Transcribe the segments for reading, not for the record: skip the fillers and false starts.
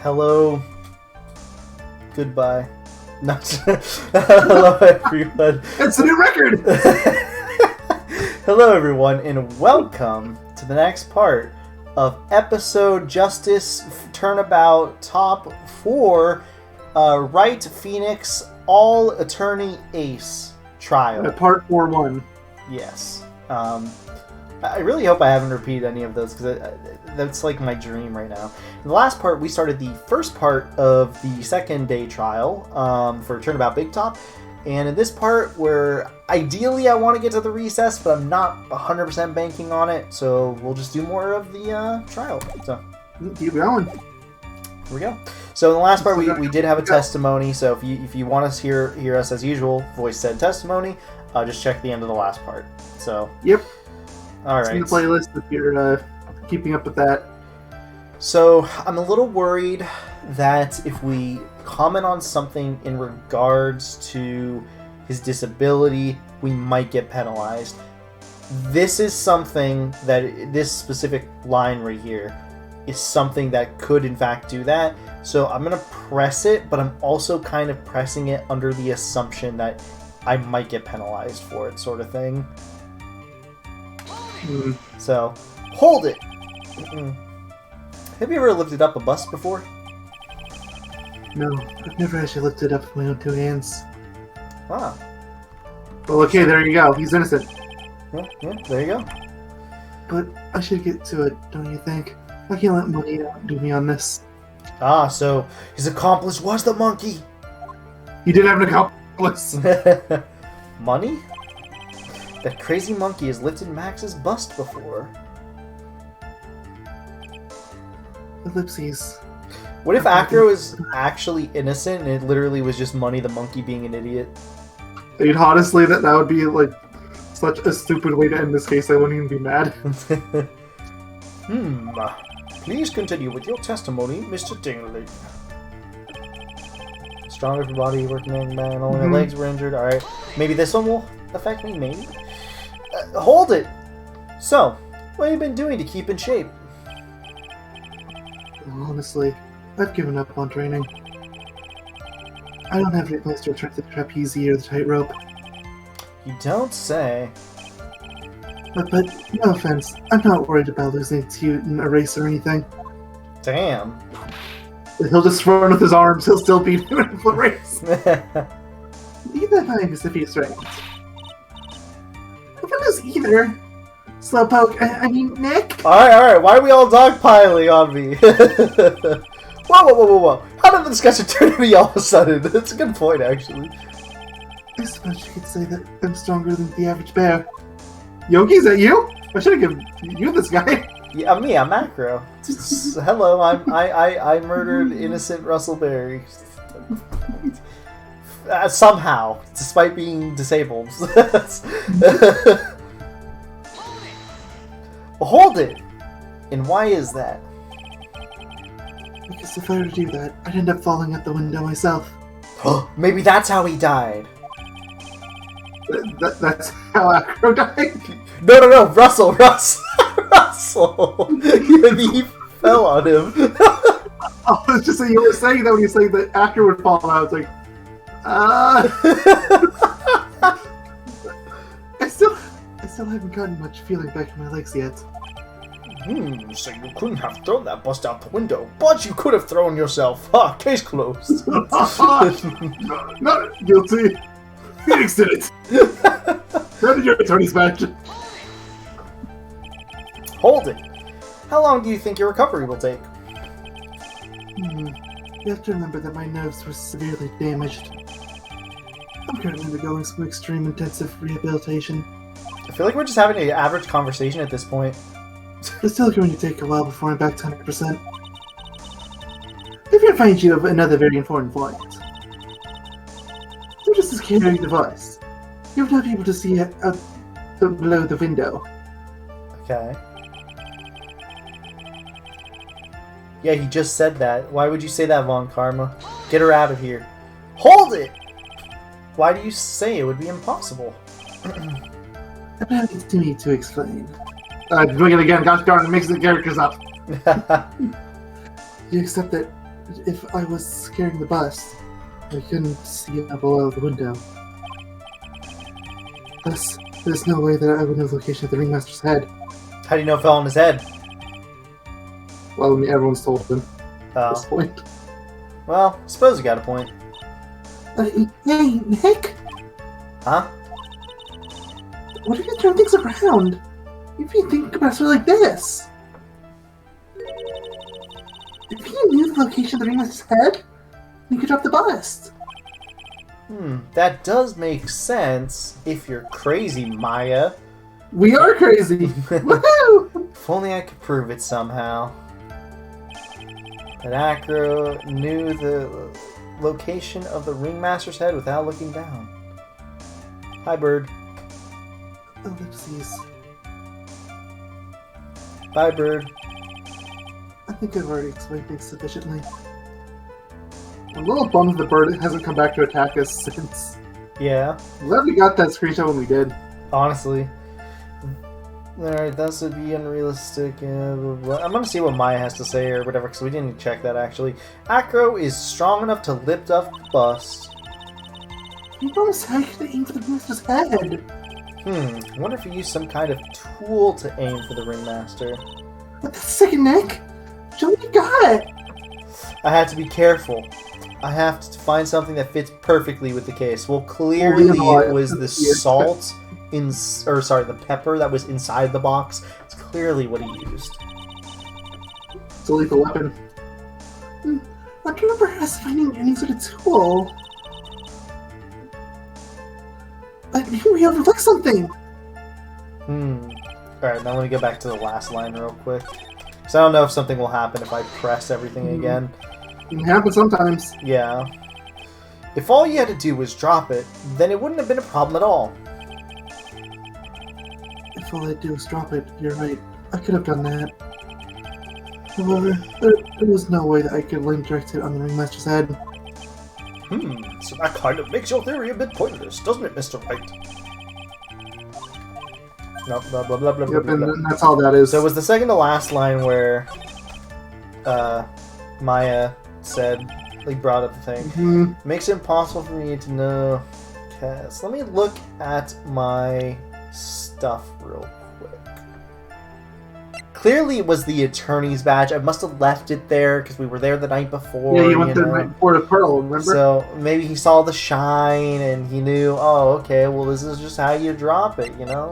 Hello. Goodbye. Not. Hello, everyone. It's a new record! Hello, everyone, and welcome to the next part of episode Justice Turnabout Top 4 Wright Phoenix All Attorney Ace Trial. Part 4-1. Yes. I really hope I haven't repeated any of those because that's like my dream right now. In the last part, we started the first part of the second day trial for Turnabout Big Top. And in this part, where ideally I want to get to the recess, but I'm not 100% banking on it, so we'll just do more of the trial. So Keep going. here we go. So in the last part, we did have a testimony. So if you want to hear us as usual, voice said testimony, just check the end of the last part. So Yep. all It's right. in the playlist if you're keeping up with that. So I'm a little worried that if we comment on something in regards to his disability, we might get penalized. This is something that, this specific line right here, is something that could in fact do that. So I'm going to press it, but I'm also kind of pressing it under the assumption that I might get penalized for it, sort of thing. So, hold it! Have you ever lifted up a bus before? No, I've never actually lifted up with my own two hands. Wow. Well, okay, there you go. He's innocent. Yeah, there you go. But I should get to it, don't you think? I can't let money outdo me on this. Ah, so his accomplice was the monkey! You did have an accomplice! Money? That crazy monkey has lifted Max's bust before. Ellipses. What if Acro is actually innocent and it literally was just Money the monkey being an idiot? I mean, honestly, that would be, like, such a stupid way to end this case, I wouldn't even be mad. Please continue with your testimony, Mr. Dingley. Strong upper body, working on man, only my legs were injured. Alright, maybe this one will affect me, maybe? Hold it! So, what have you been doing to keep in shape? Honestly, I've given up on training. I don't have any plans to attract the trapeze or the tightrope. You don't say. But no offense, I'm not worried about losing to you in a race or anything. Damn. He'll just run with his arms, he'll still beat him in the race. Either time is if he's right. If I lose either, Slowpoke, I mean Nick. Alright, why are we all dogpiling on me? Whoa. How did the discussion turn to me all of a sudden? That's a good point, actually. I suppose you could say that I'm stronger than the average bear. Yogi, is that you? I should have given you this guy. Yeah, me, I'm Macro. Hello, I murdered innocent Russell Berry. Somehow, despite being disabled. Hold it! And why is that? Because if I were to do that, I'd end up falling out the window myself. Maybe that's how he died. That's how Acro died? No, Russell! He fell on him. Oh, it's just that you were saying that when you say that Acro would fall out, it's like, I still haven't gotten much feeling back in my legs yet. So you couldn't have thrown that bust out the window, but you could have thrown yourself. Case closed. Not guilty. Phoenix did it. How did your attorney's match? Hold it. How long do you think your recovery will take? You have to remember that my nerves were severely damaged. I'm currently undergoing some extreme intensive rehabilitation. I feel like we're just having an average conversation at this point. It's still going to take a while before I'm back to 100%. If I find you of another very important point, I'm just a carrying device. You would not be able to see out below the window. Okay. Yeah, he just said that. Why would you say that, Von Karma? Get her out of here. Hold it! Why do you say it would be impossible? Apparently it's to me to explain. Doing it again, gosh darn it, mixing the characters up. You accept that if I was carrying the bus, I couldn't see out below the window. Thus, there's no way that I would know the location of the ringmaster's head. How do you know it fell on his head? Well, I mean, everyone's told him at this Oh. point. Well, suppose you got a point. Hey, Nick! Huh? What if you turn things around? If you think about it like this? If you knew the location of the ringmaster's head, you could drop the bust. That does make sense if you're crazy, Maya. We are crazy! Woohoo! If only I could prove it somehow. That Acro knew the location of the ringmaster's head without looking down. Hi, bird. Ellipses. Bye, bird. I think I've already explained things sufficiently. I'm a little bummed the bird hasn't come back to attack us since. Yeah, I'm glad we got that screenshot when we did. honestly. Alright, that would be unrealistic. Blah, blah, blah. I'm gonna see what Maya has to say or whatever, because we didn't check that actually. Acro is strong enough to lift up the bust. You promised how you could aim for the ringmaster's head. I wonder if you use some kind of tool to aim for the ringmaster. What the second, Nick? Show me what you got! I have to be careful. I have to find something that fits perfectly with the case. Well, clearly it was the salt the pepper that was inside the box. It's clearly what he used. It's a lethal weapon. I don't remember us finding any sort of tool. But maybe we overlooked something. Alright, now let me go back to the last line real quick. Because I don't know if something will happen if I press everything again. It happens sometimes. Yeah. If all you had to do was drop it, then it wouldn't have been a problem at all. If all I do is drop it, you're right. I could have done that. However, there was no way that I could land direct it on the ringmaster's head. So that kind of makes your theory a bit pointless, doesn't it, Mr. Wright? No, blah, blah, blah, blah, Yep, blah, blah. and that's all that is. So it was the second to last line where Maya said, like, brought up the thing. Makes it impossible for me to know. Okay, so let me look at my stuff real quick. Clearly it was the attorney's badge. I must have left it there because we were there the night before. Yeah, you went there the night before to Pearl, remember? So maybe he saw the shine and he knew, oh, okay, well, this is just how you drop it, you know?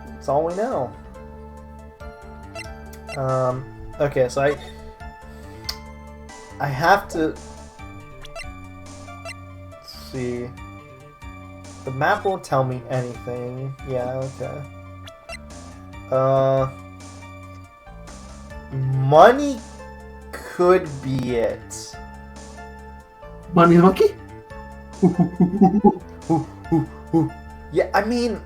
That's all we know. Okay, so I have to see. The map won't tell me anything. Yeah, okay. Money could be it. Money monkey? Yeah, I mean,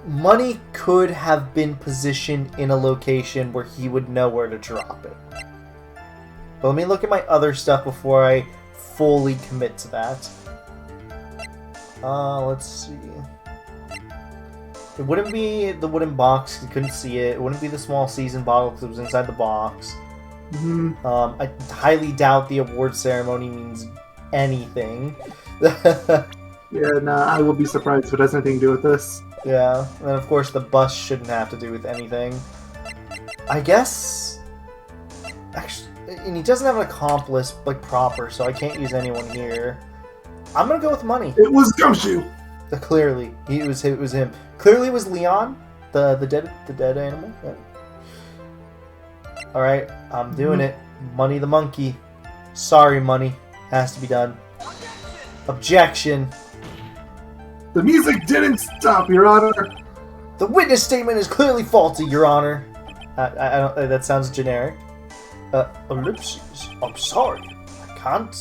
money could have been positioned in a location where he would know where to drop it. But let me look at my other stuff before I fully commit to that. Let's see. It wouldn't be the wooden box, you couldn't see it. It wouldn't be the small season bottle because it was inside the box. I highly doubt the award ceremony means anything. Yeah, nah, I will be surprised if it has anything to do with this. Yeah, and of course the bus shouldn't have to do with anything. I guess... Actually, and he doesn't have an accomplice, like, proper, so I can't use anyone here. I'm gonna go with money. It was Gumshoe! Clearly, it was him. Clearly it was Leon, the dead animal. Yeah. Alright, I'm doing it. Money the monkey. Sorry, money. Has to be done. Objection. The music didn't stop, Your Honor! The witness statement is clearly faulty, Your Honor. I don't. That sounds generic. Ellipses. I'm sorry. I can't.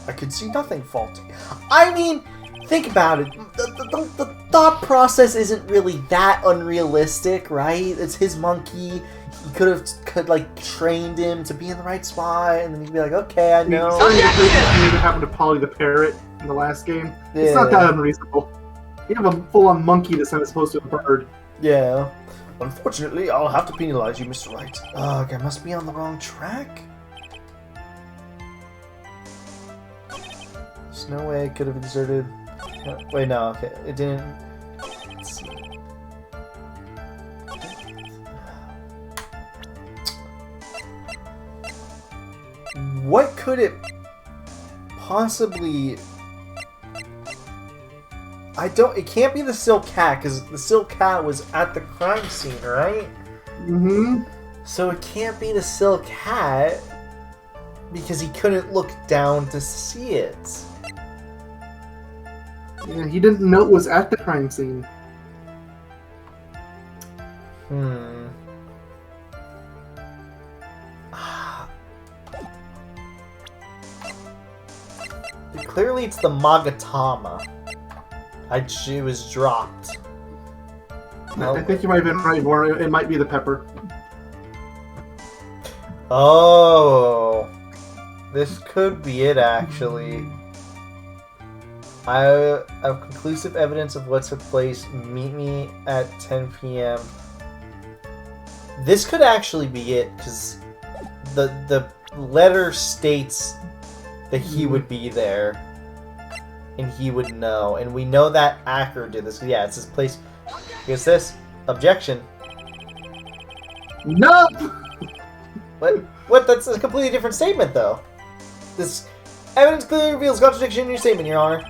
I could see nothing faulty. I mean, think about it. The thought process isn't really that unrealistic, right? It's his monkey. He could like trained him to be in the right spot, and then he'd be like, okay, I know. It happened to Polly the parrot in the last game. It's not that unreasonable. You have a full-on monkey that's not supposed to be a bird. Yeah. Unfortunately, I'll have to penalize you, Mr. Wright. Ugh, I must be on the wrong track. There's no way I could have exerted... No, wait, no, okay. It didn't... Let's see. What could it possibly... It can't be the silk cat, because the silk cat was at the crime scene, right? Mm-hmm. So it can't be the silk cat, because he couldn't look down to see it. Yeah, he didn't know it was at the crime scene. Clearly it's the Magatama. It was dropped. I think you might have been right, or it might be the pepper. Oh, this could be it, actually. I have conclusive evidence of what took place. Meet me at 10 p.m. This could actually be it, because the letter states that he would be there. And he would know. And we know that Acker did this. Yeah, it's his place. Here's this. Objection. No! What? That's a completely different statement, though. This evidence clearly reveals contradiction in your statement, Your Honor.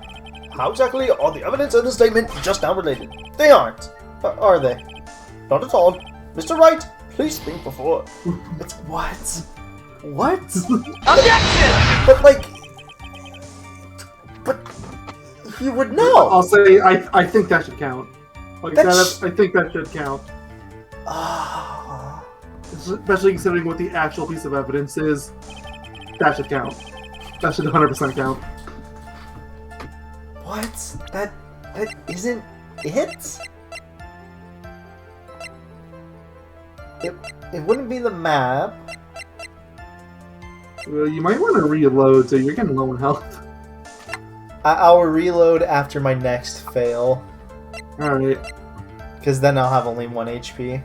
How exactly are the evidence and the statement just now related? They aren't. Are they? Not at all. Mr. Wright, please think before... What? What? Objection! But, like... But... He would know! I'll say, I think that should count. Like, I think that should count. Especially considering what the actual piece of evidence is. That should count. That should 100% count. What? That isn't it? It wouldn't be the map. Well, you might want to reload, so you're getting low in health. I'll reload after my next fail. Alright. Because then I'll have only 1 HP.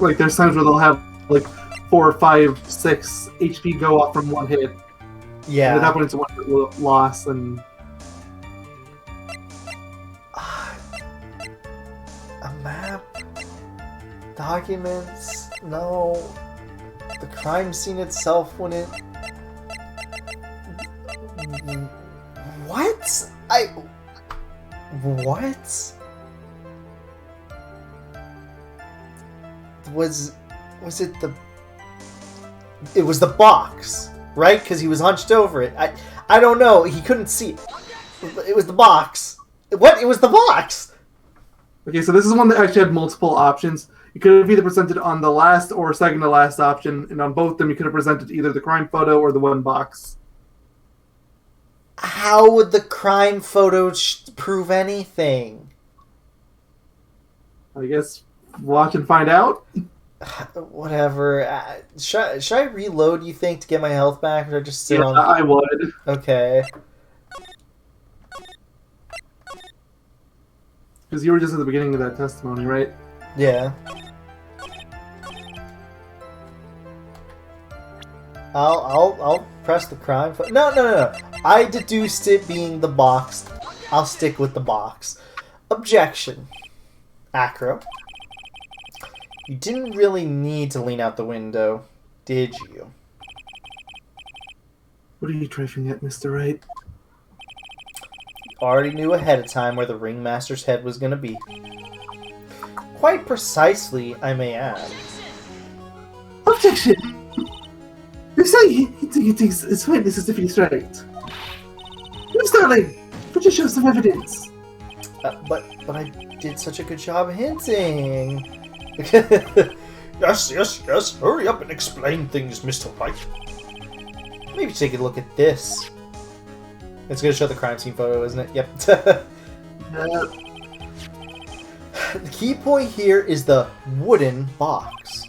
Like, there's times where they'll have, like, 4, 5, 6 HP go off from one hit. Yeah. And that when it's one hit loss, and... A map? Documents? No. The crime scene itself wouldn't... What? What? Was it the... It was the box, right? Because he was hunched over it. I don't know. He couldn't see it. It was the box. What? It was the box! Okay, so this is one that actually had multiple options. You could have either presented on the last or second to last option, and on both of them you could have presented either the crime photo or the one box. How would the crime photo prove anything? I guess watch and find out. Whatever. Should I reload, you think, to get my health back? Or just sit on... I would. Okay. Because you were just at the beginning of that testimony, right? Yeah. I'll press the crime photo. No. I deduced it being the box. I'll stick with the box. Objection. Acro. You didn't really need to lean out the window, did you? What are you driving at, Mr. Wright? Already knew ahead of time where the ringmaster's head was going to be. Quite precisely, I may add. Objection! You're saying he thinks his witness is defeated, right? You're starting! But you show some evidence! But I did such a good job hinting. Yes. Hurry up and explain things, Mr. Wright. Maybe take a look at this. It's going to show the crime scene photo, isn't it? Yep. The key point here is the wooden box.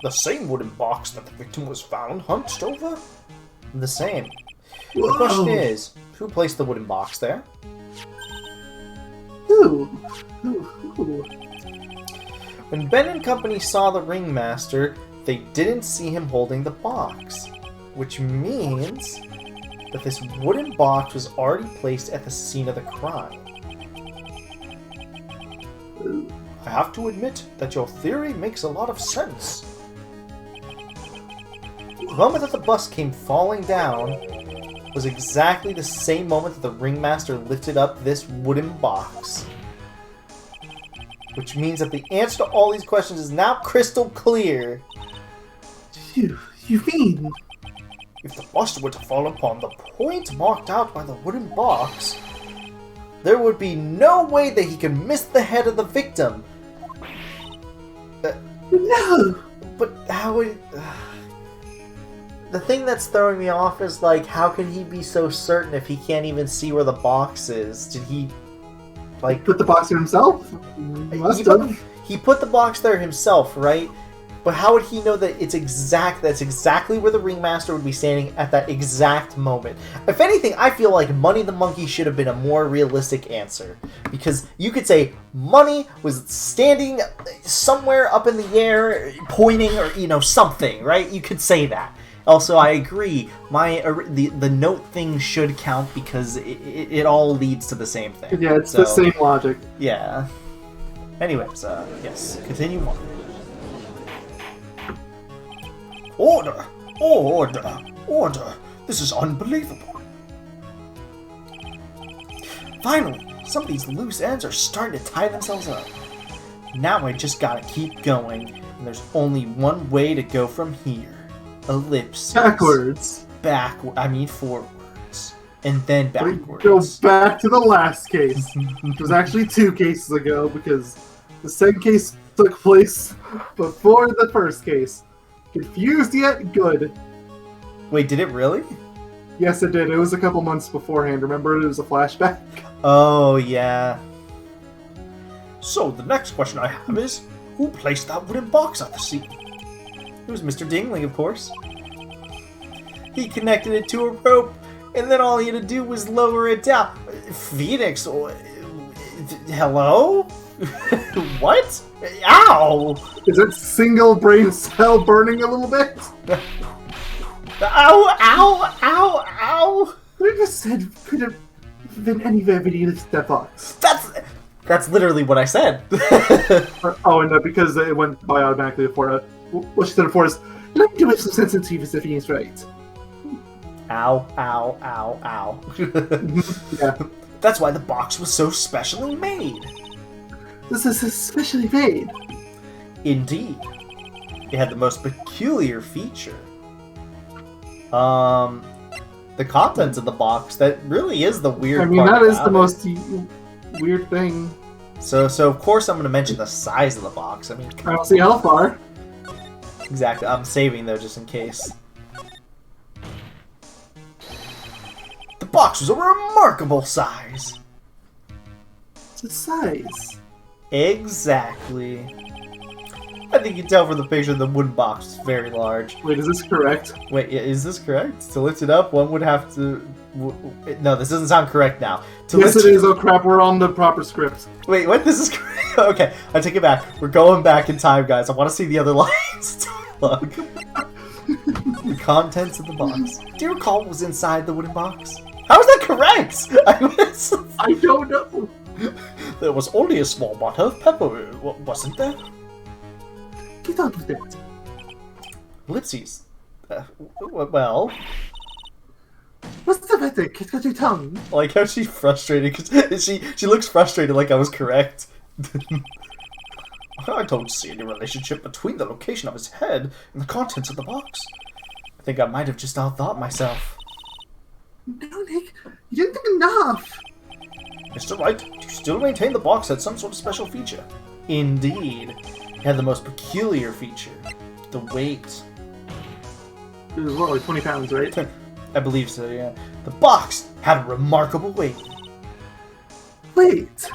The same wooden box that the victim was found hunched over? The same. Whoa. The question is, who placed the wooden box there? Ooh. Ooh. When Ben and company saw the ringmaster, they didn't see him holding the box, which means that this wooden box was already placed at the scene of the crime. I have to admit that your theory makes a lot of sense. The moment that the bus came falling down was exactly the same moment that the ringmaster lifted up this wooden box. Which means that the answer to all these questions is now crystal clear. You mean? If the bus were to fall upon the point marked out by the wooden box, There would be no way that he could miss the head of the victim. No! But how would... The thing that's throwing me off is, like, how can he be so certain if he can't even see where the box is? Did he, like... Put the box in himself? He put the box there himself, right? But how would he know that that's exactly where the ringmaster would be standing at that exact moment? If anything, I feel like Money the Monkey should have been a more realistic answer. Because you could say Money was standing somewhere up in the air, pointing, or, something, right? You could say that. Also, I agree. The note thing should count because it all leads to the same thing. Yeah, it's the same logic. Yeah. Anyways, yes, continue on. Order! Order! Order! This is unbelievable. Finally, some of these loose ends are starting to tie themselves up. Now I just gotta keep going, and there's only one way to go from here. Ellipses. Backwards. Forwards. And then backwards. Go back to the last case, which was actually 2 cases ago, because the second case took place before the first case. Confused yet good. Wait, did it really? Yes, it did. It was a couple months beforehand. Remember, it was a flashback. Oh, yeah. So, the next question I have is, who placed that wooden box at the scene? It was Mr. Dingling, of course. He connected it to a rope, and then all he had to do was lower it down. Phoenix, hello? What? Ow! Is it single brain cell burning a little bit? Ow, ow, ow, ow! I just said could have been any variety of that box. That's literally what I said. And because it went by automatically before what she said before is, let me do it some sensitivities if he's right. Ow, ow, ow, ow. Yeah. That's why the box was so specially made. This is especially made. Indeed. It had the most peculiar feature. The contents of the box, that really is the weird part. That is the most weird thing. So of course I'm going to mention the size of the box. I don't see how far. Exactly. I'm saving though just in case. The box was a remarkable size. It's a size. Exactly. I think you can tell from the picture the wooden box is very large. Wait, is this correct? Wait, is this correct? To lift it up, one would have to... No, this doesn't sound correct now. Yes, it is. Oh crap, we're on the proper script. Wait, what? This is correct? Okay, I take it back. We're going back in time, guys. I want to see the other lines. Look. The contents of the box. Do you recall what was inside the wooden box? How is that correct? I don't know. There was only a small bottle of pepper, wasn't there? Get on with it. Ellipses. Well... What's the matter? It's got your tongue. I like how she's frustrated, because she looks frustrated like I was correct. I don't see any relationship between the location of his head and the contents of the box. I think I might have just outthought myself. No, Nick. You didn't think enough. Mr. Wright, do you still maintain the box had some sort of special feature? Indeed. It had the most peculiar feature. The weight. It was what, like 20 pounds, right? I believe so, yeah. The box had a remarkable weight. Wait.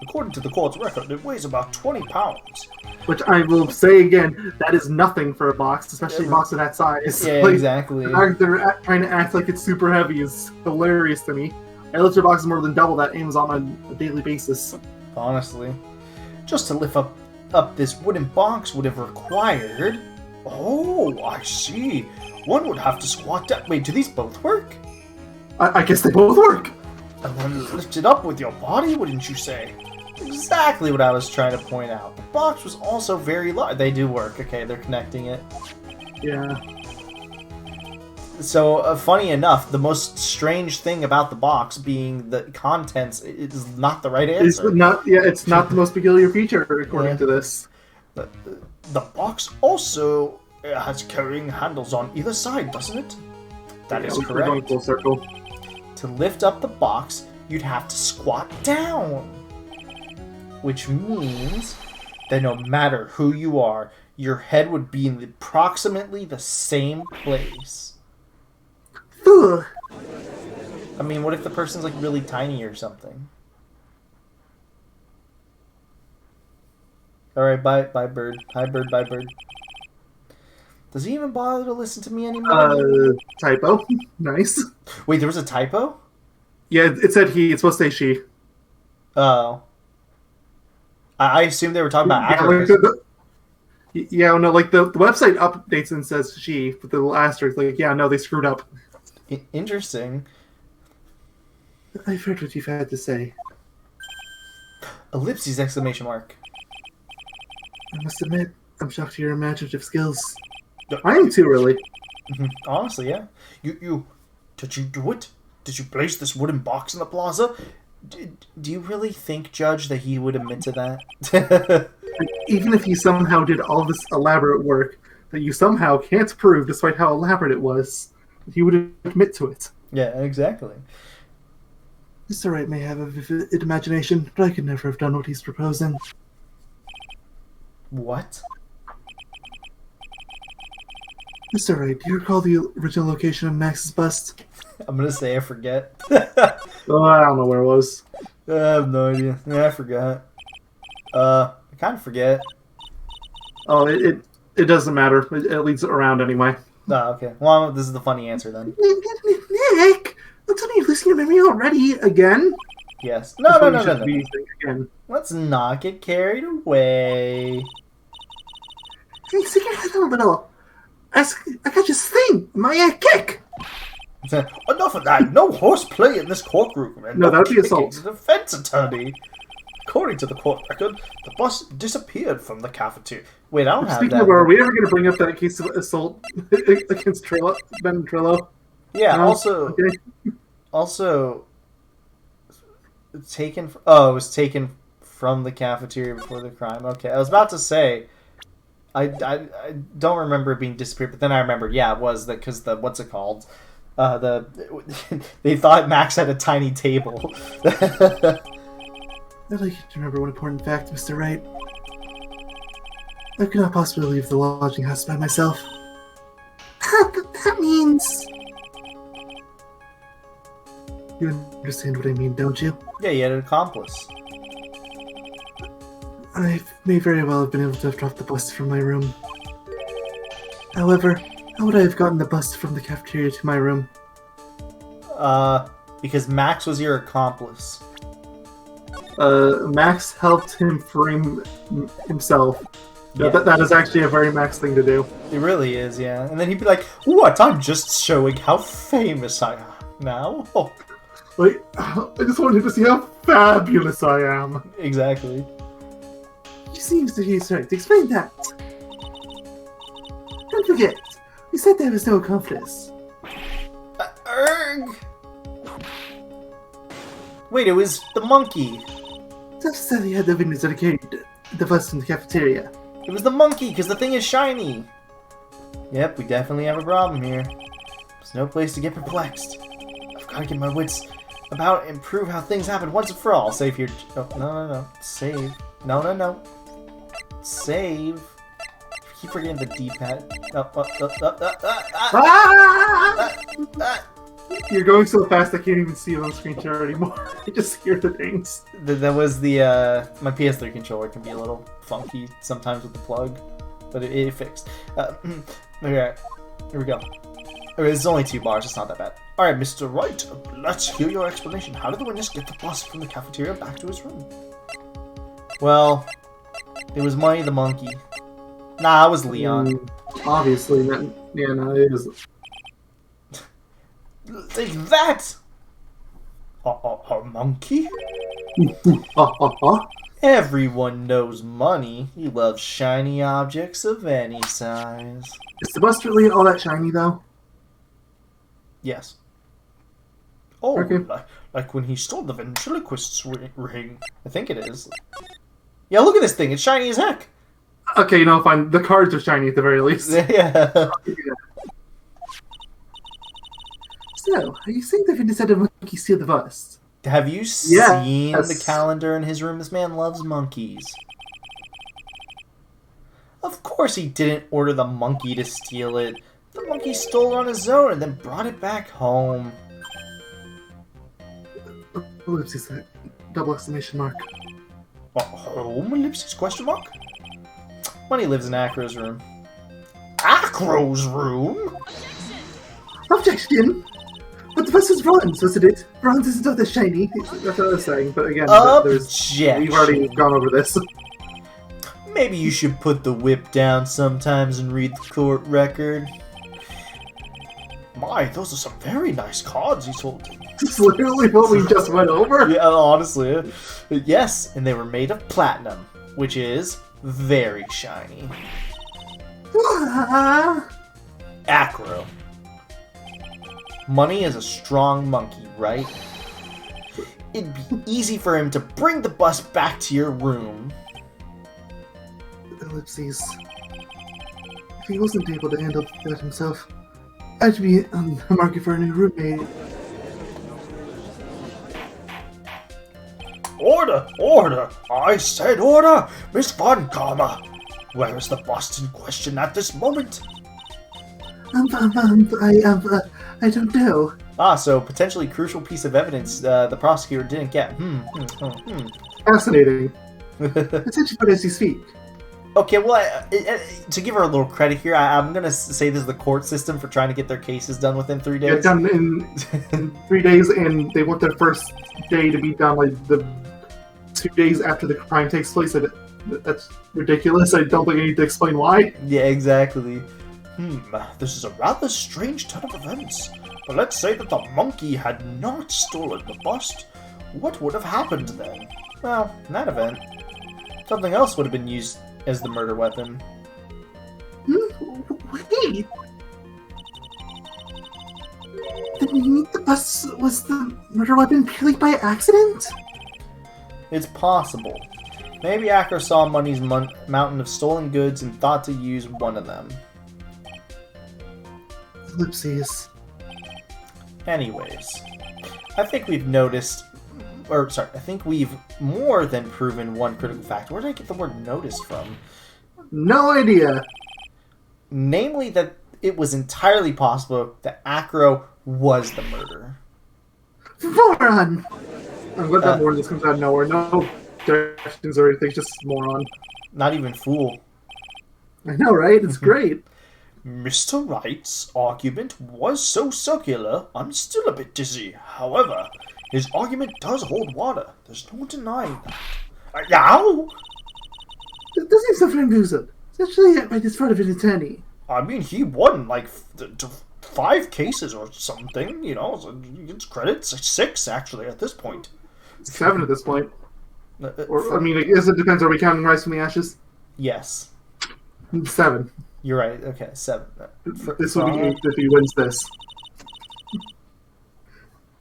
According to the court's record, it weighs about 20 pounds. Which I will say again, that is nothing for a box, especially a box of that size. Yeah, like, exactly. They're trying to act like it's super heavy is hilarious to me. I lift your boxes more than double that Amazon on a daily basis. Honestly. Just to lift up this wooden box would have required... Oh, I see. One would have to squat down. Wait, do these both work? I guess they both work. And then lift it up with your body, wouldn't you say? Exactly what I was trying to point out. The box was also very large. They do work. Okay, they're connecting it. Yeah. So, funny enough, the most strange thing about the box being the contents is not the right answer. It's not the most peculiar feature, according to this. The box also has carrying handles on either side, doesn't it? That is We're going correct. full circle. To lift up the box, you'd have to squat down. Which means that no matter who you are, your head would be in approximately the same place. Ugh. I mean, what if the person's like really tiny or something? Alright, bye bird. Hi bird, bye bird. Does he even bother to listen to me anymore? Typo. Nice. Wait, there was a typo? Yeah, it said he. It's supposed to say she. Oh. I assumed they were talking about Yeah, actors. Like the website updates and says she, but the little asterisk, like, yeah, no, they screwed up. Interesting. I've heard what you've had to say. Ellipses! Exclamation mark. I must admit, I'm shocked at your imaginative skills. I am too, really. Honestly, yeah. You... Did you do it? Did you place this wooden box in the plaza? Do you really think, Judge, that he would admit to that? Even if he somehow did all this elaborate work that you somehow can't prove, despite how elaborate it was, he would admit to it. Yeah, exactly. Mr. Wright may have a vivid imagination, but I could never have done what he's proposing. What? Mr. Wright, do you recall the original location of Max's bust? I'm gonna say I forget. Oh, I don't know where it was. I have no idea. Yeah, I forgot. I kind of forget. Oh, it doesn't matter. It leads around anyway. Oh, okay. Well, this is the funny answer then. Nick! Let's not lose your memory already again. Yes. No. Again. Let's not get carried away. Hey, stick your head out a little. I got this thing. My kick. Enough of that. No horseplay in this courtroom. And No, that would be kicking assault. to the defense attorney. According to the court record, the bus disappeared from the cafeteria. Wait, I don't have Speaking that. of, are we ever going to bring up that case of assault against Ben and Trillo? Yeah. No? Also, Okay. taken. It was taken from the cafeteria before the crime. Okay, I was about to say. I don't remember it being disappeared, but then I remembered. Yeah, it was that because the what's it called? They thought Max had a tiny table. I'd like you to remember one important fact, Mr. Wright. I could not possibly leave the lodging house by myself. But that means... You understand what I mean, don't you? Yeah, you had an accomplice. I may very well have been able to have dropped the bust from my room. However, how would I have gotten the bust from the cafeteria to my room? Because Max was your accomplice. Max helped him frame himself. Yeah. That is actually a very Max thing to do. It really is, yeah. And then he'd be like, "What? I'm just showing how famous I am now." Oh, Like, I just wanted to see how fabulous I am. exactly. He seems to be right. Explain that. Don't forget, you said there was no accomplice. Erg. Wait, it was the monkey. Just said he had the windows that carried the bus in the cafeteria. It was the monkey, because the thing is shiny. Yep, we definitely have a problem here. There's no place to get perplexed. I've got to get my wits about and prove how things happen once and for all. Save here. Oh, no. Save. No. Save. I keep forgetting the D-pad. You're going so fast I can't even see you on screen share anymore. I just hear the things. That was the, my PS3 controller can be a little funky sometimes with the plug, but it fixed. Alright, here we go. I mean, it's only 2 bars, it's not that bad. Alright, Mr. Wright, let's hear your explanation. How did the witness get the bus from the cafeteria back to his room? Well, it was Money the monkey. Nah, it was Leon. Obviously, no, it is. Take that! A monkey? Everyone knows Money. He loves shiny objects of any size. Is the bus really all that shiny, though? Yes. Oh, Okay. like when he stole the ventriloquist's ring. I think it is. Yeah, look at this thing. It's shiny as heck. Okay, fine. The cards are shiny at the very least. Yeah. So, are you saying the witness had a monkey steal the bus? Have you seen the calendar in his room? This man loves monkeys. Of course he didn't order the monkey to steal it. The monkey stole it on his own and then brought it back home. Ellipses, that double exclamation mark. Home? Ellipsis? Question mark? Money lives in Acro's room. Acro's room? Objection! But the bus is bronze, wasn't it? Bronze isn't all that shiny. That's what I was saying, but again, we've already gone over this. Maybe you should put the whip down sometimes and read the court record. My, those are some very nice cards he sold. It's literally what we just went over. Yeah, honestly. Yes, and they were made of platinum, which is very shiny. Acro. Money is a strong monkey, right? It'd be easy for him to bring the bus back to your room. Ellipses. If he wasn't able to handle that himself, I'd be on the market for a new roommate. Order! Order! I said order! Miss Von Karma! Where is the bust in question at this moment? I don't know. Ah, so potentially crucial piece of evidence the prosecutor didn't get. Fascinating. Attention put as you speak. Okay, well, to give her a little credit here, I'm going to say this is the court system for trying to get their cases done within 3 days. Get done in 3 days, and they want their first day to be done like the 2 days after the crime takes place. That's ridiculous. I don't think I need to explain why. Yeah, exactly. This is a rather strange turn of events. But let's say that the monkey had not stolen the bust. What would have happened then? Well, in that event, something else would have been used as the murder weapon. Wait! The bus was the murder weapon purely by accident? It's possible. Maybe Acro saw Money's mountain of stolen goods and thought to use one of them. Ellipses. Anyways, I think we've I think we've more than proven one critical fact. Where did I get the word noticed from? No idea. Namely that it was entirely possible that Acro was the murderer. Moron! I'm glad that moron just comes out of nowhere. No directions or anything, just moron. Not even fool. I know, right? It's great. Mr. Wright's argument was so circular, I'm still a bit dizzy. However, his argument does hold water. There's no denying that. Yow! It doesn't seem so bamboozled, especially by this part of an attorney. I mean, he won like 5 cases or something, so he gets credits. 6 actually at this point. 7 at this point. Or, I mean, I guess it depends. Are we counting Rise from the Ashes? Yes. 7. You're right. Okay, 7. This will be 8 if he wins this.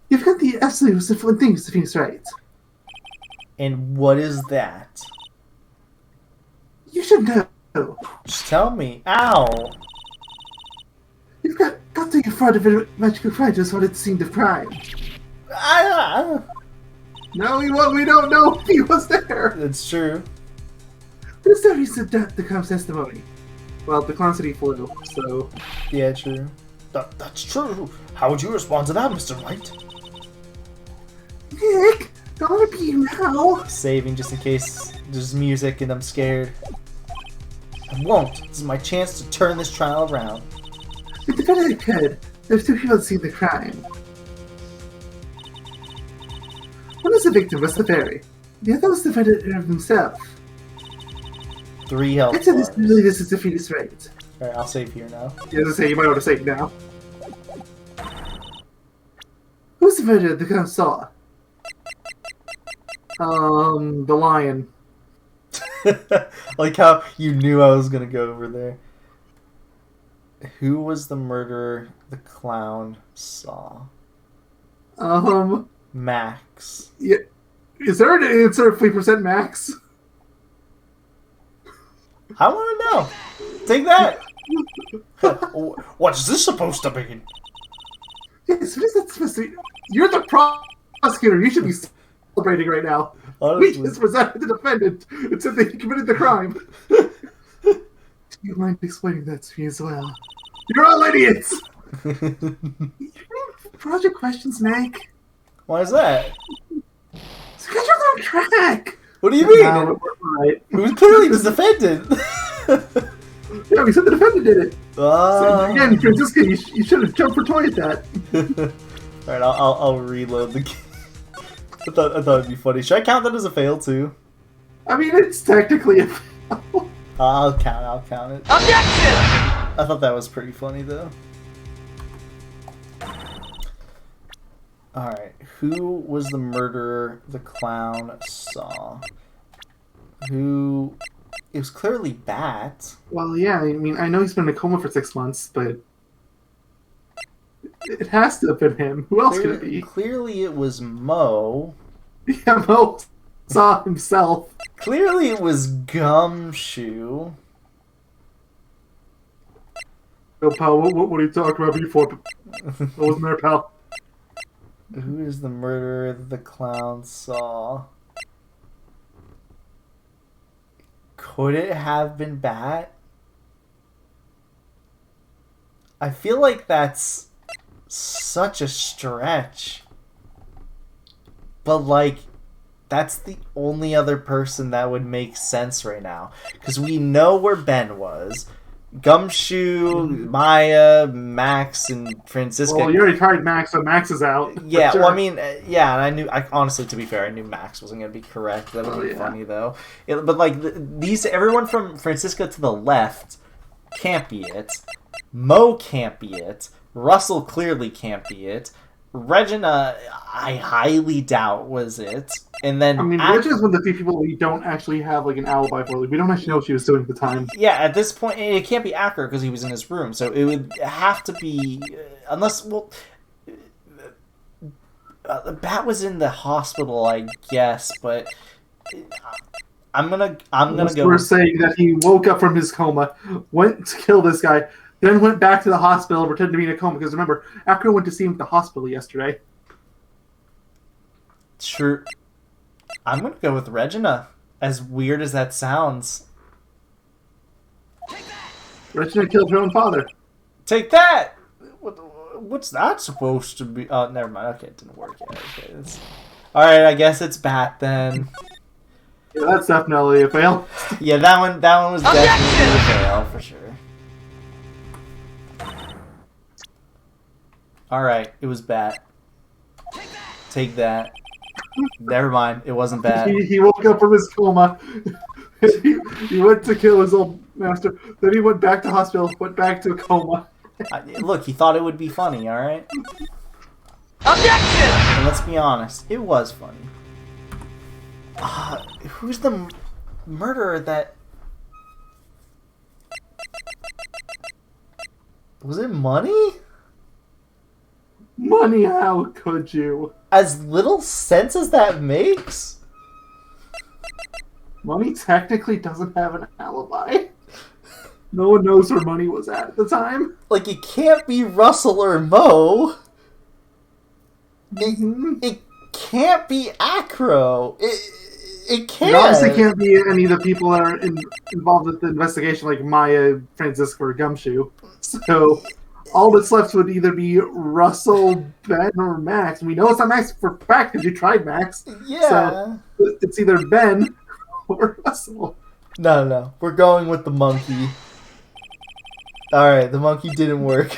You've got the absolute most important thing, Mr. Phoenix Wright. And what is that? You should know. Just tell me. Ow! You've got to get fraud of a magical crime just wanted to see the crime. Ah! No, we don't know if he was there. That's true. There's no reason to doubt the clown's testimony. Well, the clown said he flew, so... Yeah, true. That's true. How would you respond to that, Mr. Wright? Nick, don't want to be you now. Saving just in case there's music and I'm scared. I won't. This is my chance to turn this trial around. If the defendant could, There's two people that see the crime. One is the victim, was the fairy. The other was the defendant himself. 3 health I'd say this bars. really this is defeat is right. Alright, I'll save here now. Yeah, as I say, you might want to save now. Who's the murderer the gun saw? The lion. Like how you knew I was gonna go over there. Who was the murderer the clown saw? Max. Yeah. Is there an answer of 3% max? I want to know. Take that. What's this supposed to mean? Yes, what is that supposed to be? You're the prosecutor. You should be celebrating right now. Honestly. We just presented the defendant and said that he committed the crime. Do you mind explaining that to me as well? You're all idiots! Project questions, Meg. Why is that? It's because you're on track! What do you mean? No, we're right. It was clearly the defendant. Yeah, we said the defendant did it. So, Ah. again, Francisca, you should have jumped for toy at that. Alright, I'll reload the game. I thought it'd be funny. Should I count that as a fail too? I mean, it's technically a fail. I'll count it. Objection! I thought that was pretty funny though. Alright, who was the murderer the clown saw? Who... It was clearly Bat. Well, yeah, I mean, I know he's been in a coma for 6 months, but it has to have been him. Who else could it be? Clearly it was Mo. Yeah, Mo saw himself. Clearly it was Gumshoe. Oh, pal, what are you talking about before? What wasn't there, pal? Who is the murderer that the clown saw? Could it have been Bat? I feel like that's such a stretch. But, like, that's the only other person that would make sense right now. Because we know where Ben was. Gumshoe, Maya, Max, and Francisco. Well, you already tried Max, so Max is out. Yeah, Sure. well, I mean, yeah, and honestly, to be fair, I knew Max wasn't going to be correct. That would be funny, though. But, like, everyone from Francisco to the left can't be it. Mo can't be it. Russell clearly can't be it. Regina, I highly doubt was it. And then... I mean, Regina's one of the few people we don't actually have, like, an alibi for. Like, we don't actually know what she was doing at the time. Yeah, at this point, it can't be Acker because he was in his room. So it would have to be... unless, well... Bat was in the hospital, I guess, but... I'm gonna go... We're saying that he woke up from his coma, went to kill this guy, then went back to the hospital, pretended to be in a coma. Because remember, Acker went to see him at the hospital yesterday. Sure. I'm gonna go with Regina. As weird as that sounds. Regina killed her own father. Take that! What's that supposed to be? Oh, never mind. Okay, it didn't work yet. Okay, alright, I guess it's Bat then. Yeah, that's definitely a fail. Yeah, that one was definitely a fail, for sure. Alright, it was Bat. Take that. Never mind, it wasn't Bat. He woke up from his coma. he went to kill his old master. Then he went back to hospital, went back to a coma. Look, he thought it would be funny, alright? Objection! And let's be honest, it was funny. Who's the murderer that... Was it Money? Money, how could you? As little sense as that makes? Money technically doesn't have an alibi. No one knows where Money was at the time. Like, it can't be Russell or Mo. It can't be Acro. It can't. It obviously can't be any of the people that are involved with the investigation, like Maya, Francisco, or Gumshoe. So, all that's left would either be Russell, Ben, or Max. We know it's not Max for a fact because you tried Max. Yeah. So, it's either Ben or Russell. No. We're going with the monkey. Alright, the monkey didn't work.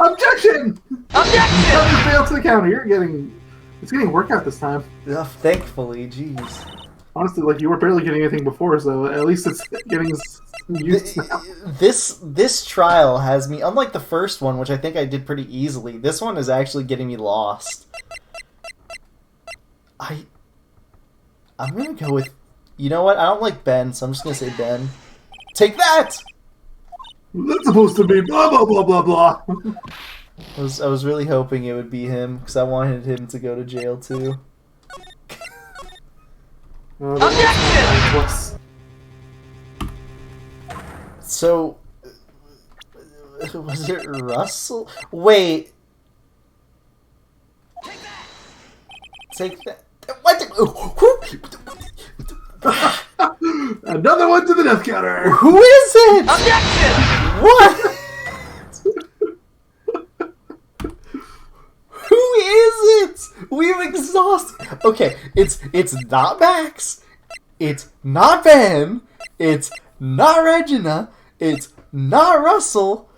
Objection! Objection! Cover failed to the counter. It's getting a workout this time. Ugh, thankfully, jeez. Honestly, like you were barely getting anything before, so at least it's getting some use now. This trial has me, unlike the first one, which I think I did pretty easily. This one is actually getting me lost. I'm gonna go with, you know what? I don't like Ben, so I'm just gonna say Ben. Take that! That's supposed to be blah blah blah blah blah. I was really hoping it would be him because I wanted him to go to jail too. Objection! So, was it Russell? Wait. Take that. What? Another one to the death counter. Who is it? Objection! What? Who is it? We've exhausted. Okay, it's not Max. It's not Ben. It's not Regina. It's not Russell.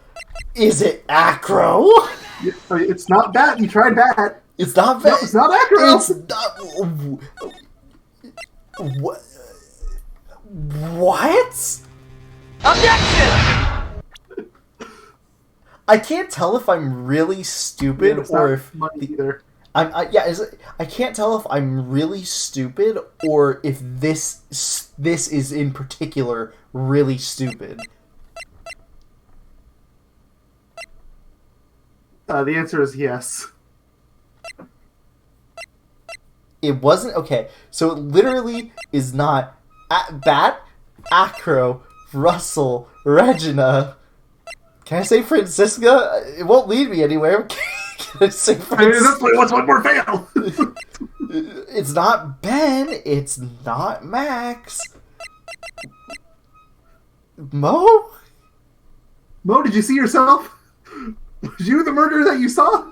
Is it Acro? It's not Bat. You tried Bat. It's not Ben. No, it's not Acro. It's not. What? What? Objection! I can't tell if I'm really stupid It's or not if money either. I can't tell if I'm really stupid or if this is in particular really stupid. The answer is yes. It wasn't okay. So it literally is not Bat, Acro, Russell, Regina. Can I say Francisca? It won't lead me anywhere. Can I say That's what's one more fail. It's not Ben. It's not Max. Mo? Mo, did you see yourself? Was you the murderer that you saw?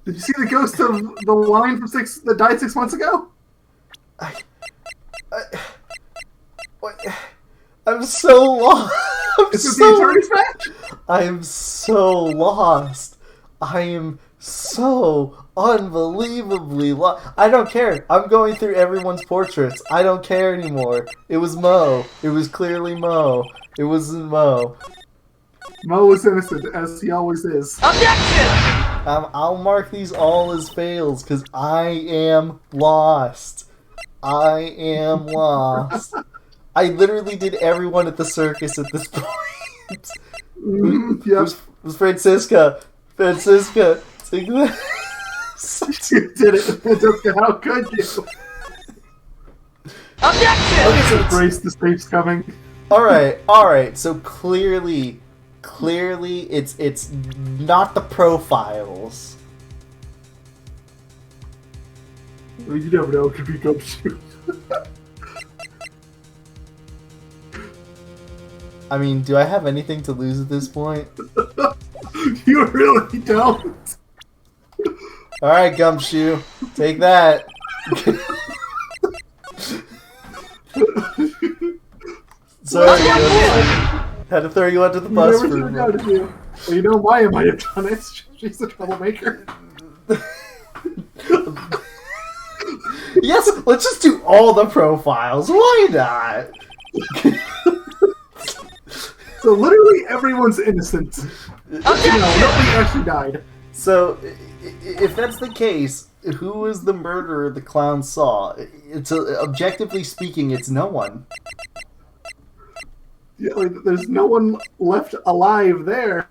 Did you see the ghost of the line from that died 6 months ago? I'm so lost. Is this the attorney's match? I am so lost. I am so unbelievably lost. I don't care. I'm going through everyone's portraits. I don't care anymore. It was Mo. It was clearly Mo. It wasn't Mo. Mo was innocent, as he always is. Objection! I'll mark these all as fails because I am lost. I am lost. I literally did everyone at the circus at this point. Yep. It was Francisca. Francisca. Take that. You did it. Francisca, how could you? Objection! Okay, so Embrace the safe's coming. Alright. So clearly it's not the profiles. Well, you never know, it could be Gumshoe. I mean, do I have anything to lose at this point? You really don't. Alright, Gumshoe. Take that. Sorry, had to throw you under the bus You for never a should have minute. done it. Well, you know Maya might have done it. She's a troublemaker. Yes, let's just do all the profiles. Why not? So literally everyone's innocent. Nobody actually died. So, if that's the case, who is the murderer the clown saw? It's objectively speaking, it's no one. Yeah, like, there's no one left alive there.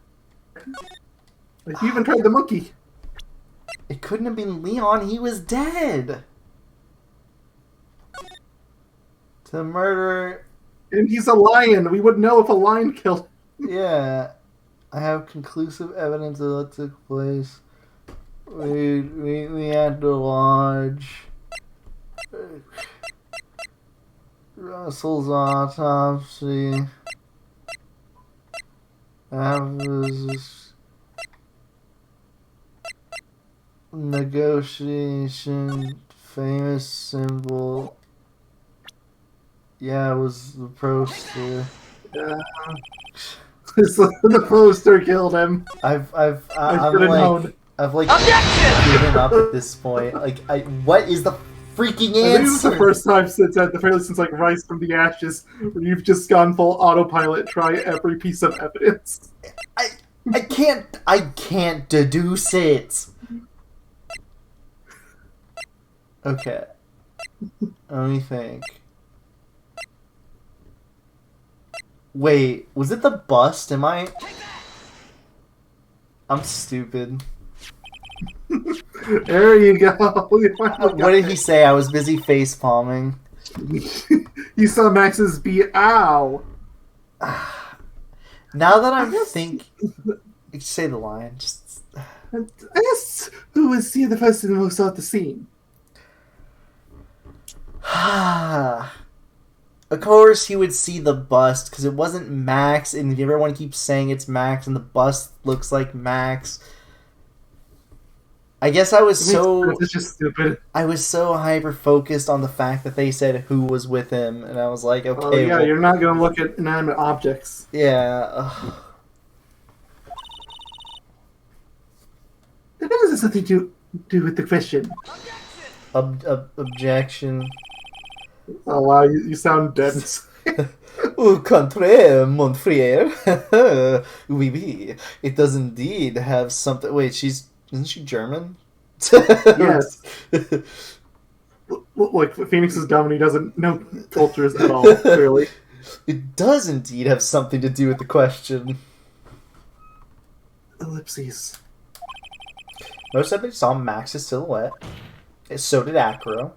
Like, he even tried the monkey. It couldn't have been Leon. He was dead. The murderer. And he's a lion. We would know if a lion killed him. Yeah, I have conclusive evidence of what took place. We had to lodge Russell's autopsy. Negotiation, famous symbol. Yeah, it was the poster. The poster killed him. I'm should've known. I've like given up at this point. Like, what is the freaking I think it was the answer? first time since at the very least since like Rise from the Ashes, where you've just gone full autopilot, try every piece of evidence. I can't deduce it. Okay. Let me think. Wait, was it the bust? I'm stupid. There you go. You finally What got did it. he say? I was busy face palming. You saw Max's beat. Ow. Now that I'm think, say the line. Just I guess who was the person who saw the scene? of course he would see the bust because it wasn't Max, and everyone keeps saying it's Max, and the bust looks like Max. I guess It's just stupid. I was so hyper focused on the fact that they said who was with him, and I was like, okay, Oh yeah, well, you're not gonna look at inanimate objects. yeah. That has something to do with the question. Objection. Oh wow, you sound dense. Au contraire, mon frère. Oui, oui. It does indeed have something. Wait, isn't she German? Yes. Like Phoenix is dumb and he doesn't know cultures at all. Clearly. It does indeed have something to do with the question. Ellipses. Most everybody saw Max's silhouette. So did Acro.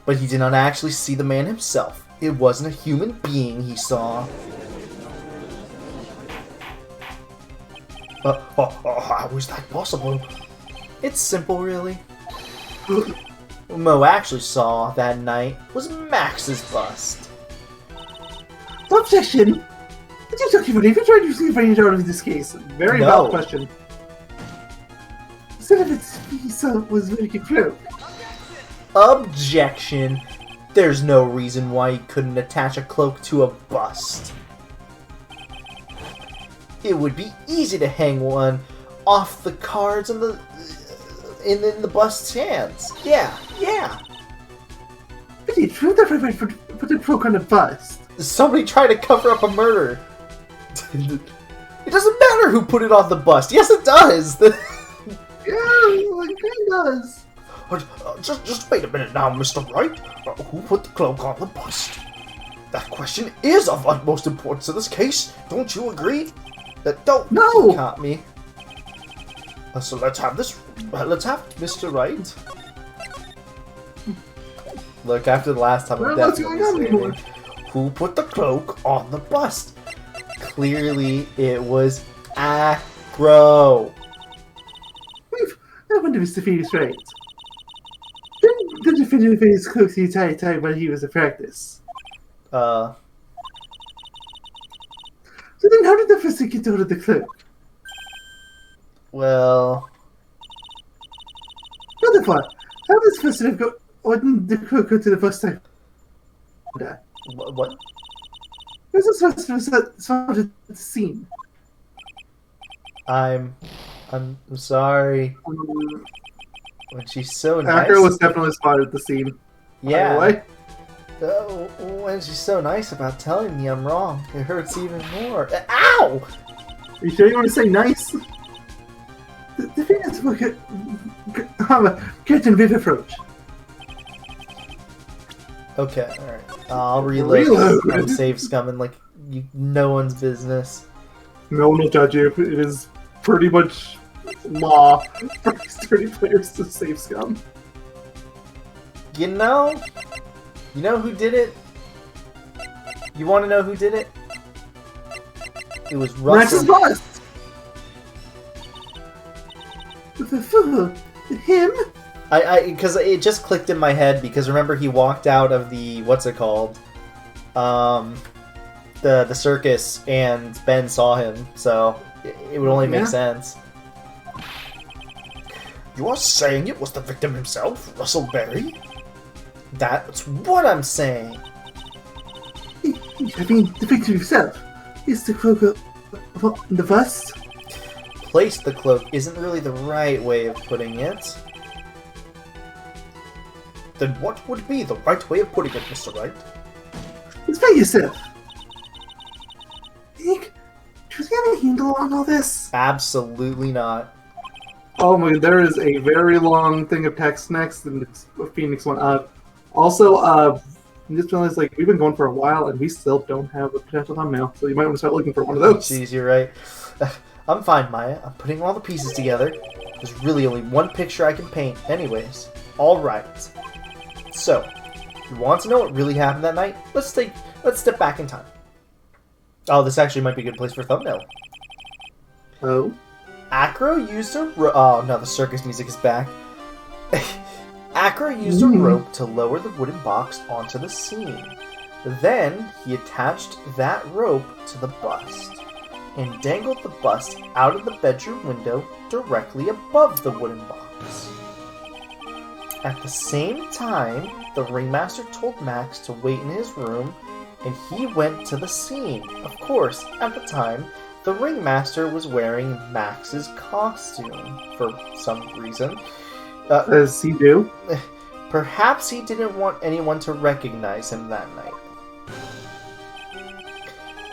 But he did not actually see the man himself. It wasn't a human being he saw. How is that possible? It's simple, really. What Mo actually saw that night was Max's bust. Objection! What are you talking about? If you're trying to see range out of this case, very No. valid question. Instead of it, he saw was very cloak. Objection. There's no reason why he couldn't attach a cloak to a bust. It would be easy to hang one off the cards in the bust's hands. Yeah. But he drew the right for the cloak on a bust. Somebody tried to cover up a murder. It doesn't matter who put it on the bust. Yes, it does. Yeah, like he does. Just wait a minute now, Mr. Wright. Who put the cloak on the bust? That question is of utmost importance in this case. Don't you agree? No! Caught me. So let's have this. Let's have Mr. Wright. Look, after the last time, I'm Well, what's definitely going on saving. anymore? Who put the cloak on the bust? Clearly, it was Acro. I wonder if Mr. Phoenix right. Didn't the definitive phase cloak the entire time while he was in practice? Uh, So then how did the first get hold of the cloak? well, What the fuck? How does first have go? Why didn't the cloak go to the first time? what? Where's this first found at the scene? I'm sorry. When she's so nice. Acro was definitely spotted at the scene. Yeah. By the way. When she's so nice about telling me I'm wrong, it hurts even more. Ow! Are you sure you want to say nice? The thing is, look at Captain Viv approach. Okay, alright. I'll reload. Reload. I'm save scumming like no one's business. No one will judge you. It is pretty much law for sturdy players to save scum. You know who did it? You want to know who did it? It was Max's Russell. bust! Him? Because it just clicked in my head because remember he walked out of the what's it called, the circus and Ben saw him, so it would only make Yeah. sense. You are saying it was the victim himself, Russell Berry? That's what I'm saying. I mean, depict yourself. Is the cloak the bust? Place the cloak isn't really the right way of putting it. Then what would be the right way of putting it, Mr. Wright? Explain yourself. Nick, do you have a handle on all this? Absolutely not. Oh my, there is a very long thing of text next, and it's a Phoenix one. Also, I just realized, like, we've been going for a while, and we still don't have a potential thumbnail, so you might want to start looking for one of those. Jeez, you're right. I'm fine, Maya. I'm putting all the pieces together. There's really only one picture I can paint. Anyways, alright. So, you want to know what really happened that night? Let's step back in time. Oh, this actually might be a good place for a thumbnail. Oh? Acro used a oh no, the circus music is back. Acro used a rope to lower the wooden box onto the scene. Then he attached that rope to the bust and dangled the bust out of the bedroom window directly above the wooden box. At the same time, the ringmaster told Max to wait in his room, and he went to the scene. Of course, at the time, the ringmaster was wearing Max's costume for some reason. As he do? Perhaps he didn't want anyone to recognize him that night.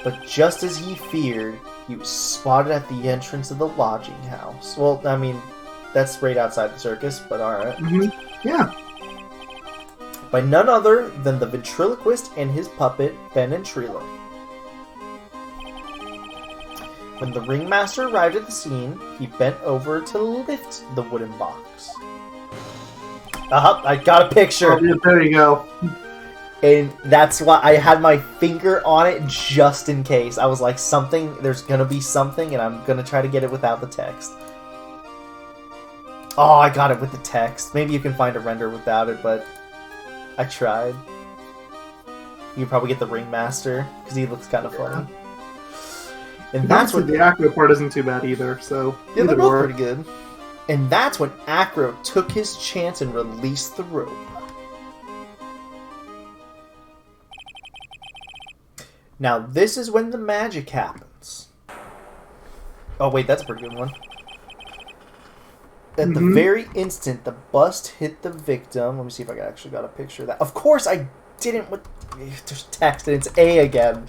But just as he feared, he was spotted at the entrance of the lodging house. Well, I mean, that's right outside the circus, but alright. Yeah. By none other than the ventriloquist and his puppet, Ben and Trilo. When the ringmaster arrived at the scene, he bent over to lift the wooden box. I got a picture! Oh, yeah, there you go. And that's why I had my finger on it just in case. I was like, there's gonna be something, and I'm gonna try to get it without the text. Oh, I got it with the text. Maybe you can find a render without it, but I tried. You can probably get the ringmaster, because he looks kind of funny. And that's what the Acro part isn't too bad either, so yeah, they're both pretty good. And that's when Acro took his chance and released the rope. Now this is when the magic happens. Oh wait, that's a pretty good one. At the very instant the bust hit the victim, let me see if I actually got a picture of that. Of course I didn't with there's text and it's A again.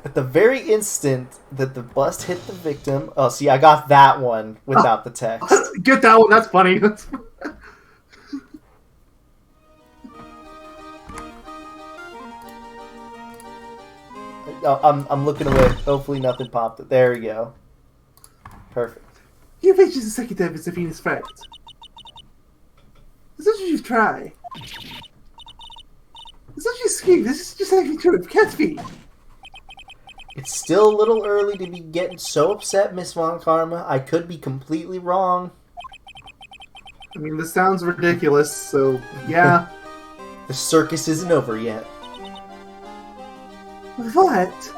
At the very instant that the bust hit the victim... Oh, see, I got that one without the text. Get that one, that's funny. I'm looking away. Hopefully nothing popped. There we go. Perfect. You mentioned the second time it's a Venus fact. This is what you try. This is what you scream. This is just like you do with cat's feet. It's still a little early to be getting so upset, Miss Von Karma. I could be completely wrong. I mean, this sounds ridiculous, so yeah. The circus isn't over yet. What?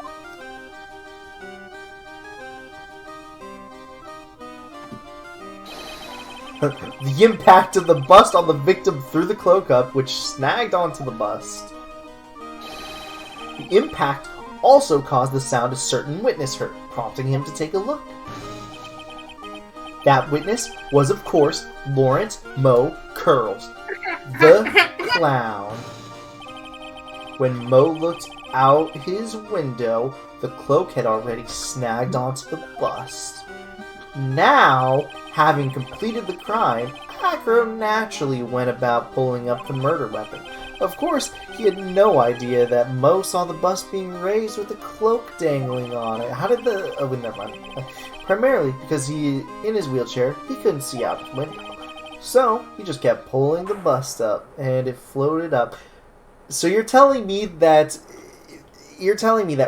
The impact of the bust on the victim threw the cloak up, which snagged onto the bust. The impact also caused the sound a certain witness heard, prompting him to take a look. That witness was, of course, Lawrence Mo Curls, the clown. When Mo looked out his window, the cloak had already snagged onto the bust. Now, having completed the crime, Acro naturally went about pulling up the murder weapon. Of course, he had no idea that Mo saw the bust being raised with the cloak dangling on it. How did the... Oh, never mind. Primarily because in his wheelchair, he couldn't see out his window. So, he just kept pulling the bust up, and it floated up. So you're telling me that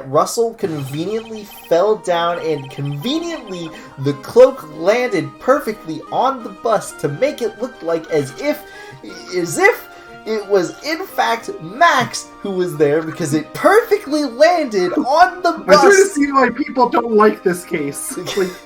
Russell conveniently fell down and conveniently the cloak landed perfectly on the bust to make it look like as if it was in fact Max who was there because it perfectly landed on the bust. I'm trying to see why people don't like this case.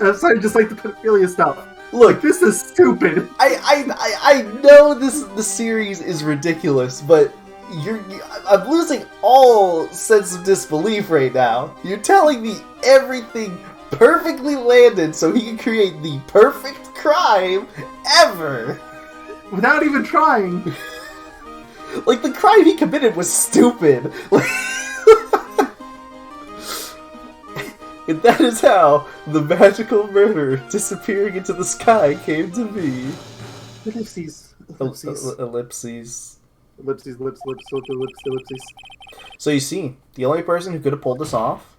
Aside just like the pedophilia stuff. Look, this is stupid. I know the series is ridiculous, but I'm losing all sense of disbelief right now. You're telling me everything perfectly landed so he can create the perfect crime ever. Without even trying. Like, the crime he committed was stupid. And that is how the magical murder disappearing into the sky came to be. Ellipses. Ellipses. Ellipses. So you see, the only person who could have pulled this off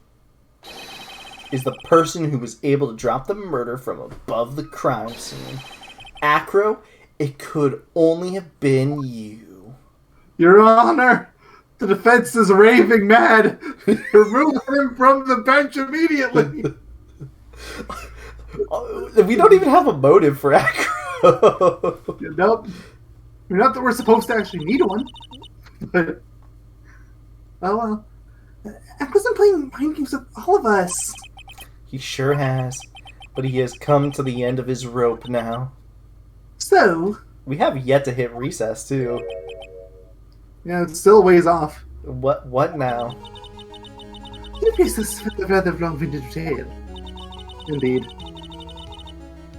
is the person who was able to drop the murder from above the crime scene. Acro, it could only have been you. Your Honor, the defense is raving mad. Remove him from the bench immediately. We don't even have a motive for Acro. Nope. Not that we're supposed to actually need one. But, oh well. Acro's been playing mind games with all of us. He sure has. But he has come to the end of his rope now. So? We have yet to hit recess, too. Yeah, it's still a ways off. What now? It appears this is a rather long-winded tale. Indeed.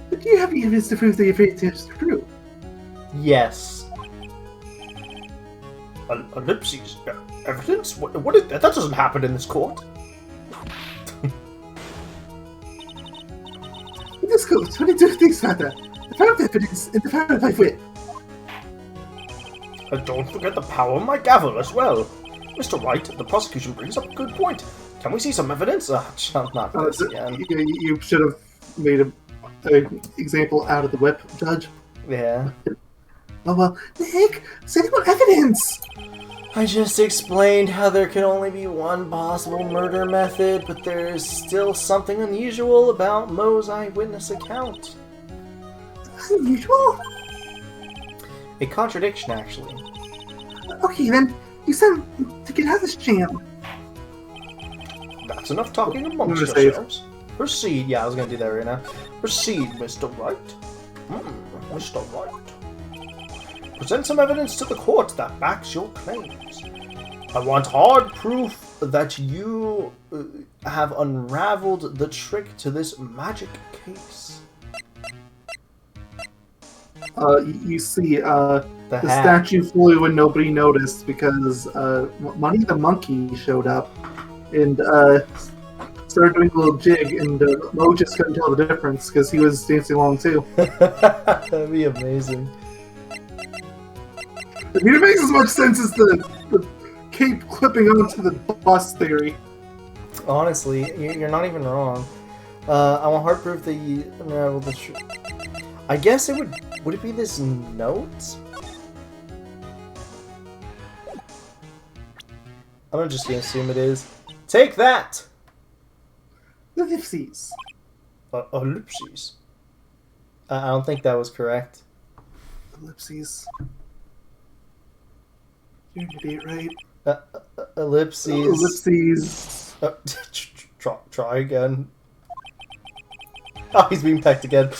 But do you have any evidence to prove that your fairy tale is true? Yes. Ellipses? Evidence? What is, that doesn't happen in this court. In this court, only two things matter. The power of evidence and the power of my wit. And don't forget the power of my gavel as well. Mr. Wright, the prosecution brings up a good point. Can we see some evidence? Not this again. You should have made an example out of the whip, Judge. Yeah. Oh well, Nick, say what evidence? I just explained how there can only be one possible murder method, but there is still something unusual about Mo's eyewitness account. Unusual? A contradiction, actually. Okay, then, you said to get out of this jam. That's enough talking amongst I'm gonna yourselves. Proceed. Yeah, I was gonna do that right now. Proceed, Mr. Wright. Mr. Wright. Present some evidence to the court that backs your claims. I want hard proof That you have unraveled the trick to this magic case. You see, the hat. statue flew and nobody noticed because Money the Monkey showed up and started doing a little jig, and Mo just couldn't tell the difference because he was dancing along too. That'd be amazing. I mean, it makes as much sense as the cape clipping onto the bus theory. Honestly, you're not even wrong. I want hard proof that you unraveled the trick. I guess it would it be this note? I'm just gonna assume it is. Take that! Ellipses. ellipses. I don't think that was correct. Ellipses. You're an idiot, right? Ellipses. Ellipses. Try again. Oh, he's being pecked again.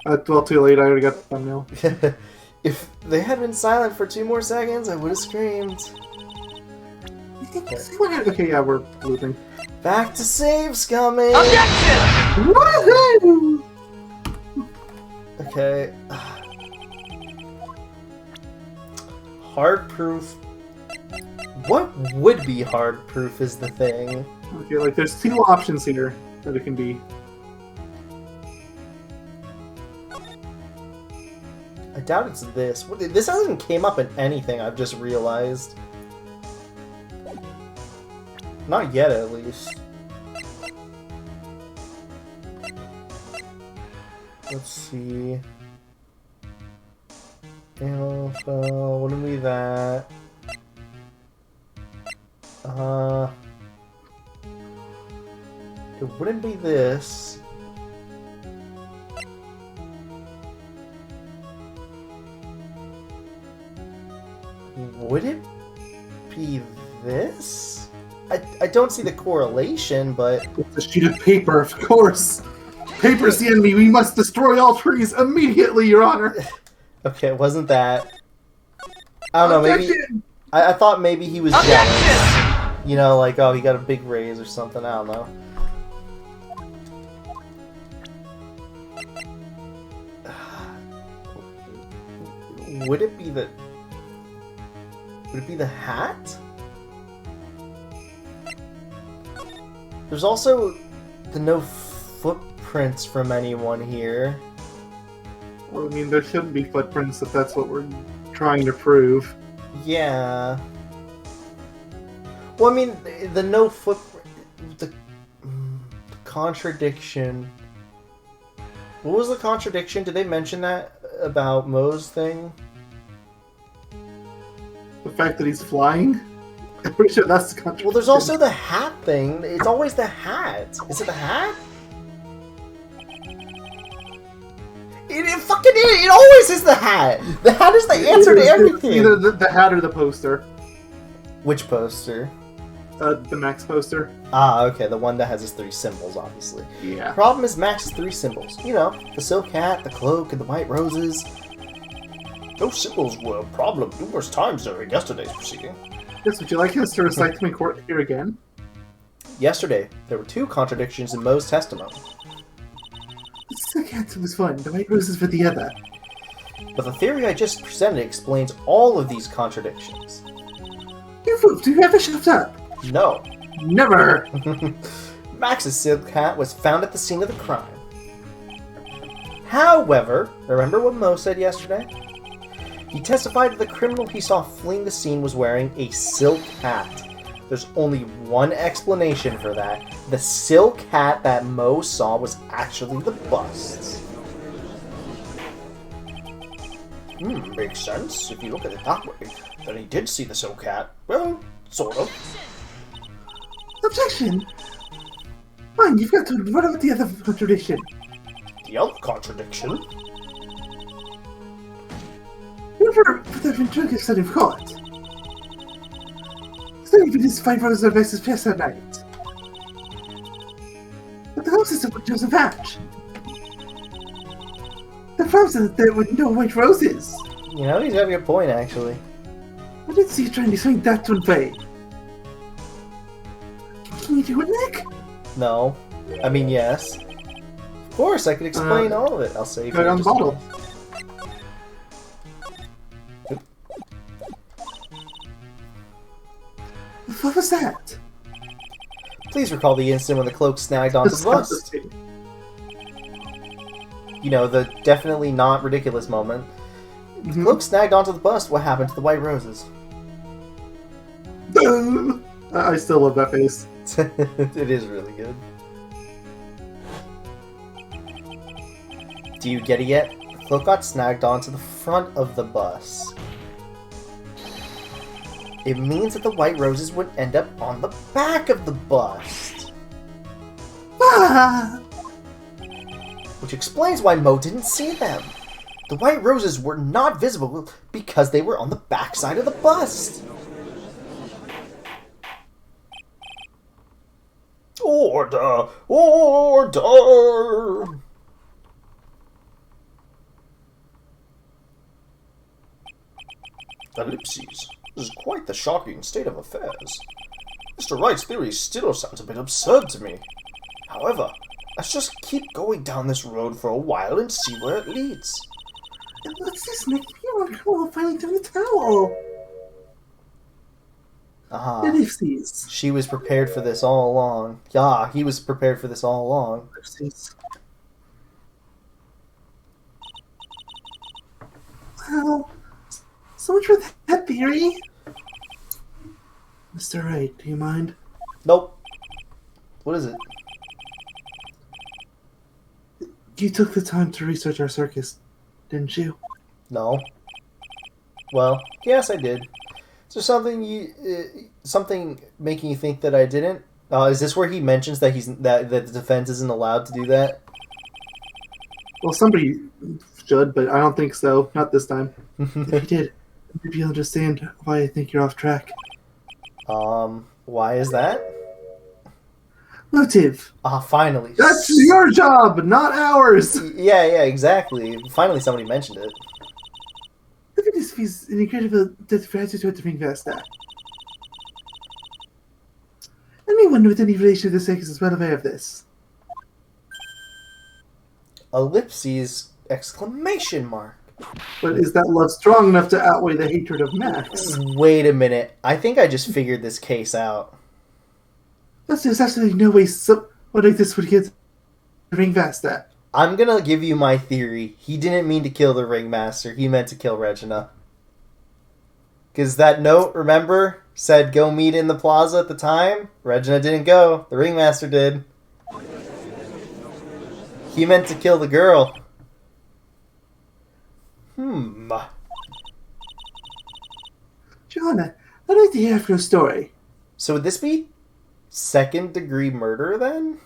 Well, too late. I already got the thumbnail. If they had been silent for 2 more seconds, I would have screamed. Okay, yeah, we're losing. Back to saves coming! Objection! Woohoo! Okay. Hard proof. What would be hard proof is the thing. Okay, like there's 2 options here that it can be. I doubt it's this. This hasn't came up in anything, I've just realized. Not yet, at least. Let's see. Alpha, wouldn't be that. It wouldn't be this. Would it be this? I don't see the correlation, but... It's a sheet of paper, of course! Paper's the enemy! We must destroy all trees immediately, Your Honor! Okay, it wasn't that. I don't know, maybe... I thought maybe he was jealous. You know, like, oh, he got a big raise or something. I don't know. Would it be the hat? There's also the no footprints from anyone here. Well, I mean, there shouldn't be footprints if that's what we're trying to prove. Yeah. Well, I mean, the no footprint... The contradiction... What was the contradiction? Did they mention that about Mo's thing? The fact that he's flying? I'm pretty sure that's the contradiction. Well, there's also the hat thing. It's always the hat. Is it the hat? It fucking is. It always is the hat. The hat is the answer to everything. Either the hat or the poster. Which poster? The Max poster. Ah, okay. The one that has his 3 symbols, obviously. Yeah. Problem is Max's 3 symbols. You know, the silk hat, the cloak, and the white roses. Those symbols were a problem numerous times during yesterday's proceeding. Yes, would you like us to recite them in court here again? Yesterday, there were 2 contradictions in Mo's testimony. The silk hat was one, the white roses for the other. But the theory I just presented explains all of these contradictions. Do you ever shut up? No. Never! Max's silk hat was found at the scene of the crime. However, remember what Mo said yesterday? He testified that the criminal he saw fleeing the scene was wearing a silk hat. There's only one explanation for that. The silk hat that Mo saw was actually the bust's. Makes sense. If you look at it that way, then he did see the silk hat. Well, sort of. Objection! Fine, you've got to run out the other contradiction. The other contradiction? Whoever put that ventriloquist out of court. Studying for this 5 hours of versus past that night. But the houses of Joseph Hatch. The problem is that there were no white roses. You know, he's having a point, actually. I didn't see you trying to swing that one way. Can you do it, Nick? No. I mean, yes. Of course, I could explain all of it. I'll save Put it you on the just a bottle. What was that? Please recall the incident when the cloak snagged onto the bus. You know, the definitely not ridiculous moment. The cloak snagged onto the bus. What happened to the white roses? I still love that face. It is really good. Do you get it yet? The cloak got snagged onto the front of the bus. It means that the white roses would end up on the back of the bust. Ah! Which explains why Mo didn't see them. The white roses were not visible because they were on the back side of the bust. Order! Order! Ellipses. This is quite the shocking state of affairs. Mr. Wright's theory still sounds a bit absurd to me. However, let's just keep going down this road for a while and see where it leads. What's this, Nick? You're finally doing the towel. Ellipses. She was prepared for this all along. Yeah, he was prepared for this all along. Ellipses. Well, so much for that theory. Mr. Wright, do you mind? Nope. What is it? You took the time to research our circus, didn't you? No. Well, yes, I did. Is there something making you think that I didn't? Is this where he mentions that that the defense isn't allowed to do that? Well, somebody should, but I don't think so. Not this time. If you did, maybe you'll understand why I think you're off track. Why is that? Motive. Finally. That's your job, not ours. Yeah, exactly. Finally somebody mentioned it. The this is an incredible threat to the ringmaster. Anyone with any relation to the sex is well aware of this. Ellipses! Exclamation mark. But is that love strong enough to outweigh the hatred of Max? Wait a minute. I think I just figured this case out. There's absolutely no way someone like this would get the ringmaster. I'm gonna give you my theory. He didn't mean to kill the ringmaster. He meant to kill Regina. Because that note, remember, said go meet in the plaza at the time? Regina didn't go. The ringmaster did. He meant to kill the girl. Joanna, I'd like to hear your story. So would this be second-degree murder, then?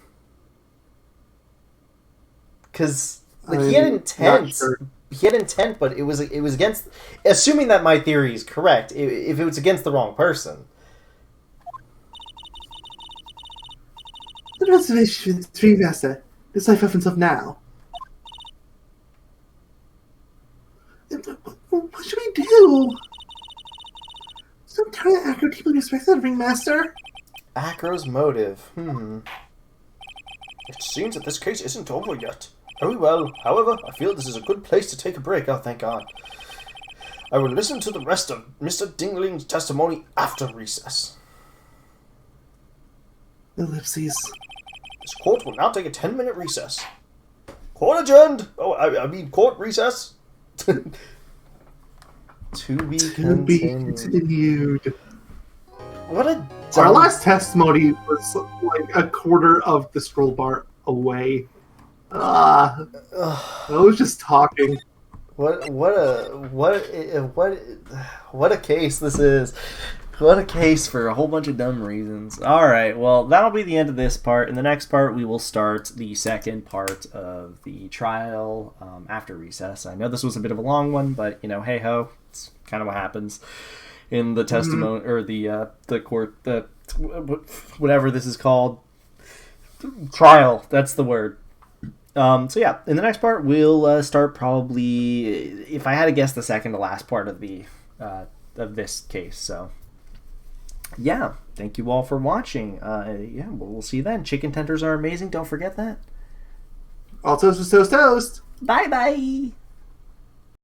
Because he had intent. Sure. He had intent, but it was against. Assuming that my theory is correct, if it was against the wrong person. The reservation with the ringmaster. This life happens up now. What should we do? Some kind of accurate people respect the ringmaster. Acro's motive. It seems that this case isn't over yet. Very well. However, I feel this is a good place to take a break. Oh, thank God. I will listen to the rest of Mr. Dingling's testimony after recess. Ellipses. This court will now take a 10-minute recess. Court adjourned! Oh, I mean court recess. To be To be continued. continued. What a Our dumb... last testimony was like a quarter of the scroll bar away. I was just talking. What a case this is. What a case for a whole bunch of dumb reasons. Alright, well, that'll be the end of this part. In the next part, we will start the second part of the trial after recess. I know this was a bit of a long one, but, hey-ho, it's kind of what happens in the testimony, or the court, whatever this is called. Trial, that's the word. So yeah, in the next part, we'll start probably, if I had to guess, the second to last part of the of this case, so... Yeah, thank you all for watching. We'll see you then. Chicken tenders are amazing. Don't forget that. All toast was toast toast. Bye-bye.